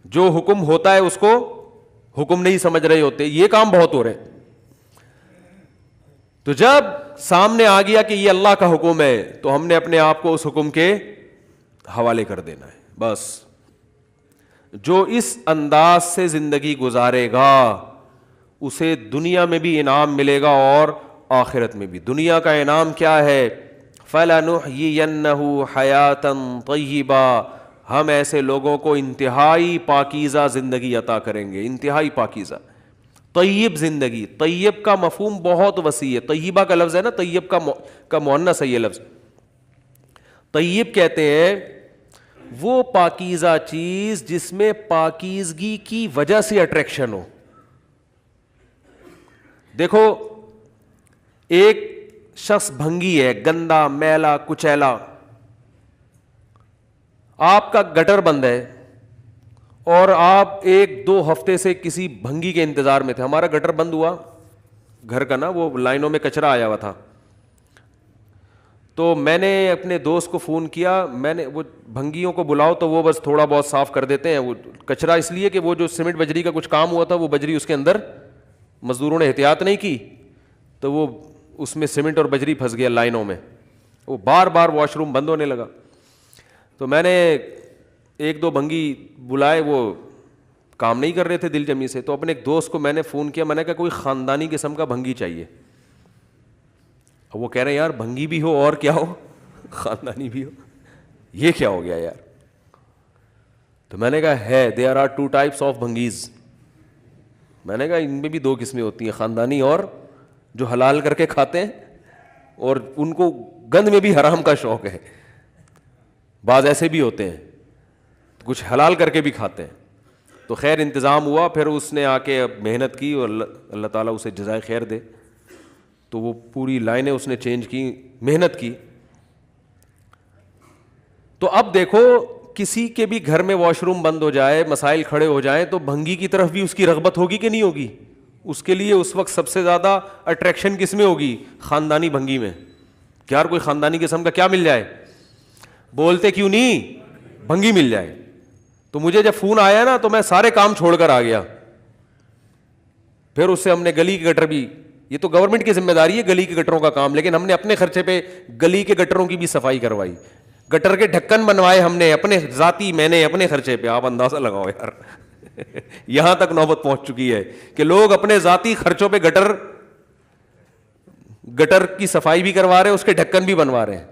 جو حکم ہوتا ہے اس کو حکم نہیں سمجھ رہے ہوتے. یہ کام بہت ہو رہے ہیں. تو جب سامنے آ گیا کہ یہ اللہ کا حکم ہے تو ہم نے اپنے آپ کو اس حکم کے حوالے کر دینا ہے. بس جو اس انداز سے زندگی گزارے گا اسے دنیا میں بھی انعام ملے گا اور آخرت میں بھی. دنیا کا انعام کیا ہے؟ فَلَنُحْيِيَنَّهُ حَيَاةً طَيِّبَةً, ہم ایسے لوگوں کو انتہائی پاکیزہ زندگی عطا کریں گے. انتہائی پاکیزہ طیب زندگی. طیب کا مفہوم بہت وسیع ہے. طیبہ کا لفظ ہے نا, طیب کا مؤنث ہے یہ لفظ. طیب کہتے ہیں وہ پاکیزہ چیز جس میں پاکیزگی کی وجہ سے اٹریکشن ہو. دیکھو ایک شخص بھنگی ہے, گندا, میلا, کچیلا, آپ کا گٹر بند ہے اور آپ 1-2 ہفتے سے کسی بھنگی کے انتظار میں تھے. ہمارا گٹر بند ہوا گھر کا نا, وہ لائنوں میں کچرا آیا ہوا تھا, تو میں نے اپنے دوست کو فون کیا. میں نے وہ بھنگیوں کو بلاؤ تو وہ بس تھوڑا بہت صاف کر دیتے ہیں وہ کچرا, اس لیے کہ وہ جو سیمنٹ بجری کا کچھ کام ہوا تھا وہ بجری اس کے اندر, مزدوروں نے احتیاط نہیں کی تو وہ اس میں سیمنٹ اور بجری پھنس گیا لائنوں میں. وہ بار بار واش روم بند ہونے لگا. تو میں نے 1-2 بھنگی بلائے, وہ کام نہیں کر رہے تھے دل جمی سے. تو اپنے ایک دوست کو میں نے فون کیا, میں نے کہا کوئی خاندانی قسم کا بھنگی چاہیے. وہ کہہ رہے ہیں یار بھنگی بھی ہو اور کیا ہو, خاندانی بھی ہو, یہ کیا ہو گیا یار. تو میں نے کہا ہے there are 2 types of بھنگیز. میں نے کہا ان میں بھی 2 قسمیں ہوتی ہیں, خاندانی اور جو حلال کر کے کھاتے ہیں اور ان کو گند میں بھی حرام کا شوق ہے. بعض ایسے بھی ہوتے ہیں کچھ حلال کر کے بھی کھاتے ہیں. تو خیر انتظام ہوا, پھر اس نے آ کے محنت کی اور اللہ تعالیٰ اسے جزائے خیر دے. تو وہ پوری لائنیں اس نے چینج کی, محنت کی. تو اب دیکھو کسی کے بھی گھر میں واش روم بند ہو جائے, مسائل کھڑے ہو جائیں, تو بھنگی کی طرف بھی اس کی رغبت ہوگی کہ نہیں ہوگی؟ اس کے لیے اس وقت سب سے زیادہ اٹریکشن کس میں ہوگی؟ خاندانی بھنگی میں. کہ یار کوئی خاندانی قسم کا کیا مل جائے, بولتے کیوں نہیں, بھنگی مل جائے. تو مجھے جب فون آیا نا تو میں سارے کام چھوڑ کر آ گیا. پھر اس سے ہم نے گلی کے گٹر بھی, یہ تو گورنمنٹ کی ذمہ داری ہے گلی کے گٹروں کا کام, لیکن ہم نے اپنے خرچے پہ گلی کے گٹروں کی بھی صفائی کروائی. گٹر کے ڈھکن بنوائے ہم نے اپنے ذاتی, میں نے اپنے خرچے پہ. آپ اندازہ لگاؤ یار یہاں تک نوبت پہنچ چکی ہے کہ لوگ اپنے ذاتی خرچوں پہ گٹر کی صفائی بھی کروا رہے ہیں, اس کے ڈھکن بھی بنوا رہے ہیں.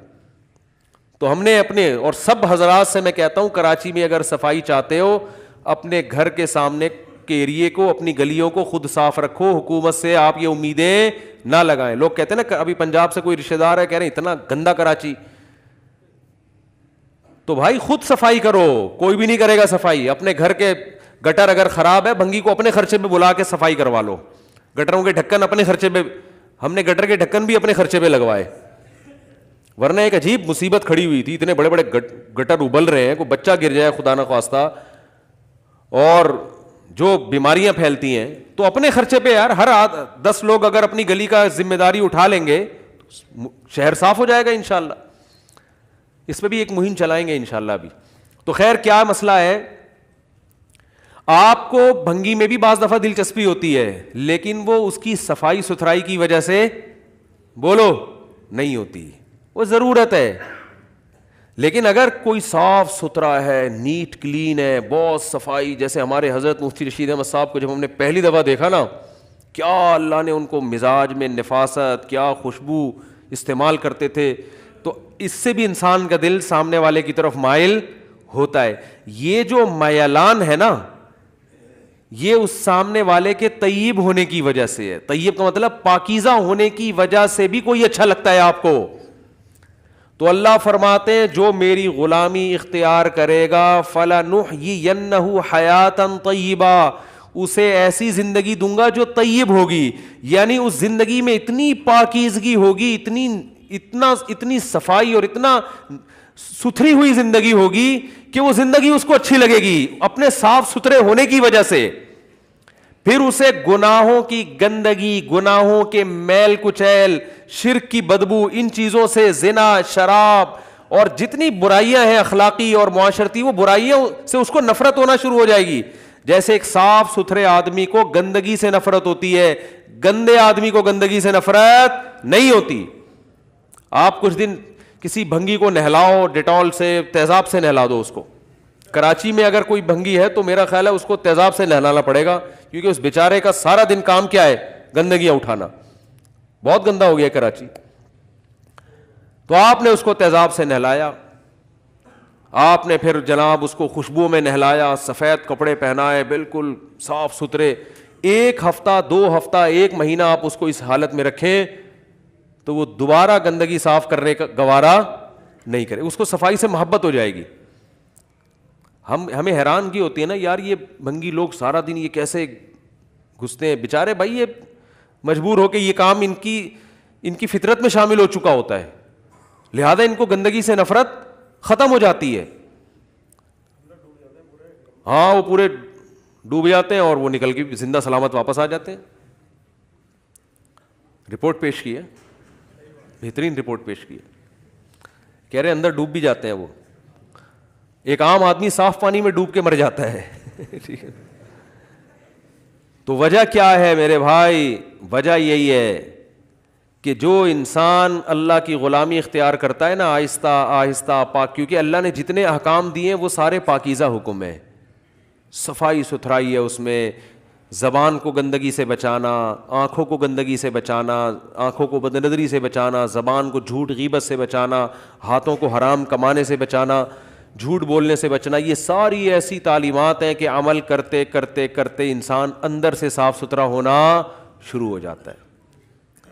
تو ہم نے اپنے, اور سب حضرات سے میں کہتا ہوں کراچی میں اگر صفائی چاہتے ہو اپنے گھر کے سامنے کے ایریے کو, اپنی گلیوں کو خود صاف رکھو. حکومت سے آپ یہ امیدیں نہ لگائیں. لوگ کہتے ہیں نا ابھی پنجاب سے کوئی رشتہ دار ہے, کہہ رہے ہیں اتنا گندا کراچی. تو بھائی خود صفائی کرو, کوئی بھی نہیں کرے گا صفائی. اپنے گھر کے گٹر اگر خراب ہے, بھنگی کو اپنے خرچے پہ بلا کے صفائی کروا لو. گٹروں کے ڈھکن اپنے خرچے پہ, ہم نے گٹر کے ڈھکن بھی اپنے خرچے پہ لگوائے. ورنہ ایک عجیب مصیبت کھڑی ہوئی تھی, اتنے بڑے بڑے گٹر ابل رہے ہیں, کوئی بچہ گر جائے خدا نہ خواستہ, اور جو بیماریاں پھیلتی ہیں. تو اپنے خرچے پہ یار, ہر 10 لوگ اگر اپنی گلی کا ذمہ داری اٹھا لیں گے شہر صاف ہو جائے گا انشاءاللہ. اس پہ بھی ایک مہم چلائیں گے انشاءاللہ بھی. تو خیر کیا مسئلہ ہے, آپ کو بھنگی میں بھی بعض دفعہ دلچسپی ہوتی ہے, لیکن وہ اس کی صفائی ستھرائی کی وجہ سے بولو نہیں ہوتی, وہ ضرورت ہے. لیکن اگر کوئی صاف ستھرا ہے, نیٹ کلین ہے, بہت صفائی, جیسے ہمارے حضرت مفتی رشید احمد صاحب کو جب ہم نے پہلی دفعہ دیکھا نا, کیا اللہ نے ان کو مزاج میں نفاست, کیا خوشبو استعمال کرتے تھے. تو اس سے بھی انسان کا دل سامنے والے کی طرف مائل ہوتا ہے. یہ جو میلان ہے نا, یہ اس سامنے والے کے طیب ہونے کی وجہ سے ہے. طیب کا مطلب پاکیزہ ہونے کی وجہ سے بھی کوئی اچھا لگتا ہے آپ کو. تو اللہ فرماتے ہیں جو میری غلامی اختیار کرے گا فَلَنُحْيِيَنَّهُ حَيَاةً طَيِّبًا, اسے ایسی زندگی دوں گا جو طیب ہوگی. یعنی اس زندگی میں اتنی پاکیزگی ہوگی, اتنی صفائی اور اتنا ستھری ہوئی زندگی ہوگی کہ وہ زندگی اس کو اچھی لگے گی اپنے صاف ستھرے ہونے کی وجہ سے. پھر اسے گناہوں کی گندگی, گناہوں کے میل کچیل, شرک کی بدبو, ان چیزوں سے, زنا, شراب اور جتنی برائیاں ہیں اخلاقی اور معاشرتی, وہ برائیاں سے اس کو نفرت ہونا شروع ہو جائے گی. جیسے ایک صاف ستھرے آدمی کو گندگی سے نفرت ہوتی ہے, گندے آدمی کو گندگی سے نفرت نہیں ہوتی. آپ کچھ دن کسی بھنگی کو نہلاؤ, ڈیٹول سے, تیزاب سے نہلا دو اس کو. کراچی میں اگر کوئی بھنگی ہے تو میرا خیال ہے اس کو تیزاب سے نہلانا پڑے گا, کیونکہ اس بیچارے کا سارا دن کام کیا ہے, گندگیاں اٹھانا. بہت گندا ہو گیا کراچی. تو آپ نے اس کو تیزاب سے نہلایا, آپ نے پھر جناب اس کو خوشبو میں نہلایا, سفید کپڑے پہنائے, بالکل صاف ستھرے. 1 ہفتہ 2 ہفتہ 1 مہینہ آپ اس کو اس حالت میں رکھیں تو وہ دوبارہ گندگی صاف کرنے کا گوارا نہیں کرے, اس کو صفائی سے محبت ہو جائے گی. ہمیں حیرانگی ہوتی ہے نا یار, یہ بھنگی لوگ سارا دن یہ کیسے گھستے ہیں بیچارے. بھائی یہ مجبور ہو کے یہ کام ان کی فطرت میں شامل ہو چکا ہوتا ہے, لہذا ان کو گندگی سے نفرت ختم ہو جاتی ہے. ہاں وہ پورے ڈوب جاتے ہیں اور وہ نکل کے زندہ سلامت واپس آ جاتے ہیں. رپورٹ پیش کی ہے, بہترین رپورٹ پیش کی ہے, کہہ رہے اندر ڈوب بھی جاتے ہیں وہ. ایک عام آدمی صاف پانی میں ڈوب کے مر جاتا ہے. تو وجہ کیا ہے میرے بھائی؟ وجہ یہی ہے کہ جو انسان اللہ کی غلامی اختیار کرتا ہے نا, آہستہ آہستہ پاک, کیونکہ اللہ نے جتنے احکام دیے ہیں وہ سارے پاکیزہ حکم ہیں, صفائی ستھرائی ہے اس میں. زبان کو گندگی سے بچانا, آنکھوں کو گندگی سے بچانا, آنکھوں کو بد نظری سے بچانا, زبان کو جھوٹ غیبت سے بچانا, ہاتھوں کو حرام کمانے سے بچانا, جھوٹ بولنے سے بچنا. یہ ساری ایسی تعلیمات ہیں کہ عمل کرتے کرتے کرتے انسان اندر سے صاف ستھرا ہونا شروع ہو جاتا ہے.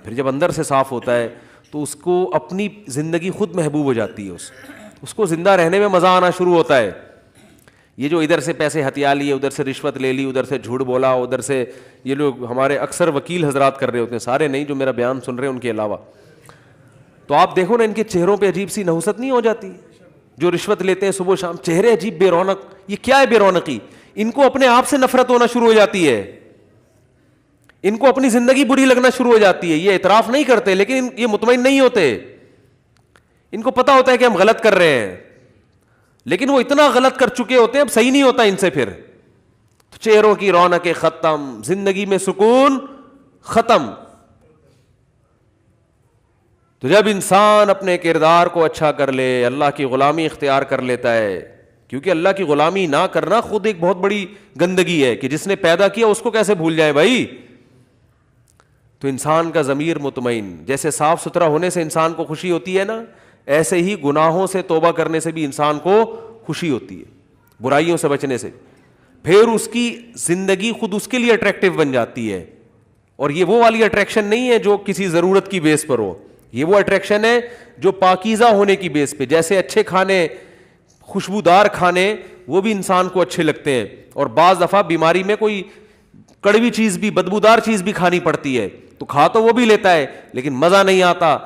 پھر جب اندر سے صاف ہوتا ہے تو اس کو اپنی زندگی خود محبوب ہو جاتی ہے, اس کو زندہ رہنے میں مزہ آنا شروع ہوتا ہے. یہ جو ادھر سے پیسے ہتھیا لیے, ادھر سے رشوت لے لی, ادھر سے جھوٹ بولا, ادھر سے یہ لوگ ہمارے اکثر وکیل حضرات کر رہے ہوتے ہیں, سارے نہیں جو میرا بیان سن رہے ہیں ان کے علاوہ, تو آپ دیکھو نا ان کے چہروں پہ عجیب سی نحوست نہیں ہو جاتی؟ جو رشوت لیتے ہیں صبح شام, چہرے عجیب بے رونق. یہ کیا ہے بے رونقی؟ ان کو اپنے آپ سے نفرت ہونا شروع ہو جاتی ہے, ان کو اپنی زندگی بری لگنا شروع ہو جاتی ہے. یہ اعتراف نہیں کرتے لیکن یہ مطمئن نہیں ہوتے. ان کو پتا ہوتا ہے کہ ہم غلط کر رہے ہیں, لیکن وہ اتنا غلط کر چکے ہوتے ہیں اب صحیح نہیں ہوتا ان سے. پھر تو چہروں کی رونقیں ختم, زندگی میں سکون ختم. تو جب انسان اپنے کردار کو اچھا کر لے, اللہ کی غلامی اختیار کر لیتا ہے, کیونکہ اللہ کی غلامی نہ کرنا خود ایک بہت بڑی گندگی ہے کہ جس نے پیدا کیا اس کو کیسے بھول جائے بھائی. تو انسان کا ضمیر مطمئن, جیسے صاف ستھرا ہونے سے انسان کو خوشی ہوتی ہے نا, ایسے ہی گناہوں سے توبہ کرنے سے بھی انسان کو خوشی ہوتی ہے, برائیوں سے بچنے سے. پھر اس کی زندگی خود اس کے لیے اٹریکٹیو بن جاتی ہے, اور یہ وہ والی اٹریکشن نہیں ہے جو کسی ضرورت کی بیس پر ہو, یہ وہ اٹریکشن ہے جو پاکیزہ ہونے کی بیس پہ. جیسے اچھے کھانے, خوشبودار کھانے, وہ بھی انسان کو اچھے لگتے ہیں, اور بعض دفعہ بیماری میں کوئی کڑوی چیز بھی, بدبودار چیز بھی کھانی پڑتی ہے, تو کھا تو وہ بھی لیتا ہے لیکن مزہ نہیں آتا.